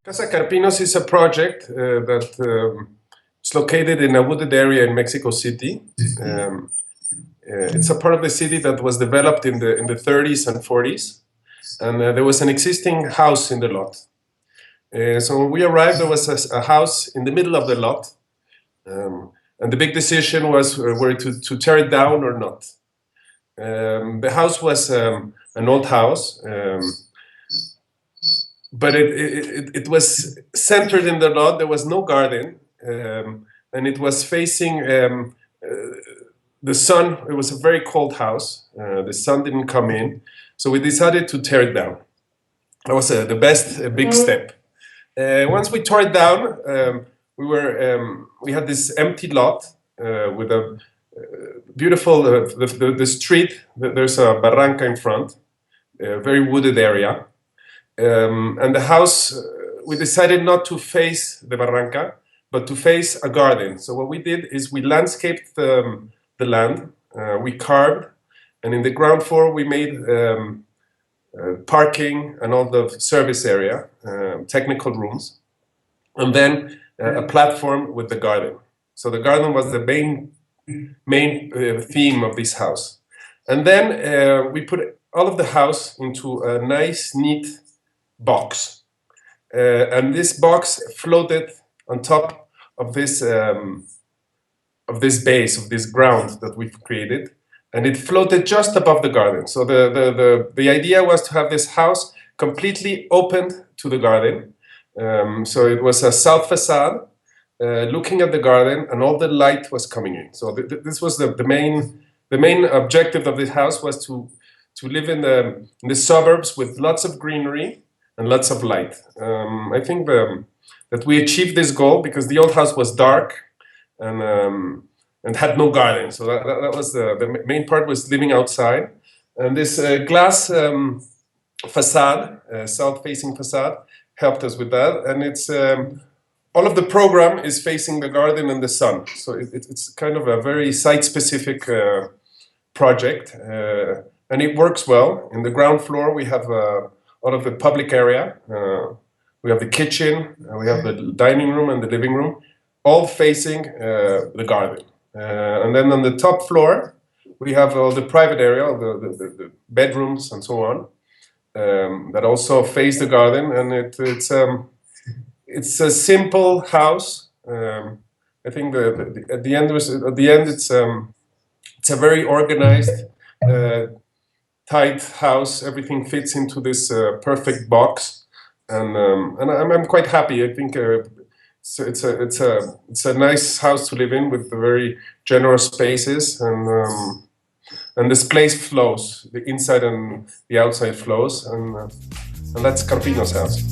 Casa Carpinos is a project that is located in a wooded area in Mexico City. It's a part of the city that was developed in the 30s and 40s, and there was an existing house in the lot. So when we arrived, there was a house in the middle of the lot, and the big decision was whether to tear it down or not. The house was an old house, but it was centered in the lot. There was no garden, and it was facing the sun. It was a very cold house. The sun didn't come in, so we decided to tear it down. That was the best big step. Once we tore it down, we had this empty lot with a beautiful the street. There's a barranca in front, a very wooded area, and the house. We decided not to face the barranca, but to face a garden. So what we did is we landscaped the land. We carved, and in the ground floor we made parking and all the service area, technical rooms, and then a platform with the garden. So the garden was the main theme of this house. And then we put all of the house into a nice, neat box. And this box floated on top of this base, of this ground that we've created. And it floated just above the garden. So the idea was to have this house completely opened to the garden. So it was a south facade looking at the garden, and all the light was coming in. So this was the main objective of this house, was to live in the suburbs with lots of greenery and lots of light. I think that we achieved this goal because the old house was dark and had no garden. So that was the main part, was living outside. And this glass facade, south-facing facade, helped us with that. And it's all of the program is facing the garden and the sun. So it's kind of a very site-specific project, and it works well. In the ground floor, we have all of the public area. We have the kitchen, we have the dining room and the living room, all facing the garden. And then on the top floor, we have all the private area, all the bedrooms and so on, that also face the garden. And it's a simple house. I think at the end it's a very organized, tight house. Everything fits into this perfect box, and I'm quite happy. I think it's a nice house to live in with very generous spaces, and this place flows. The inside and the outside flows, and that's Carpinos' house.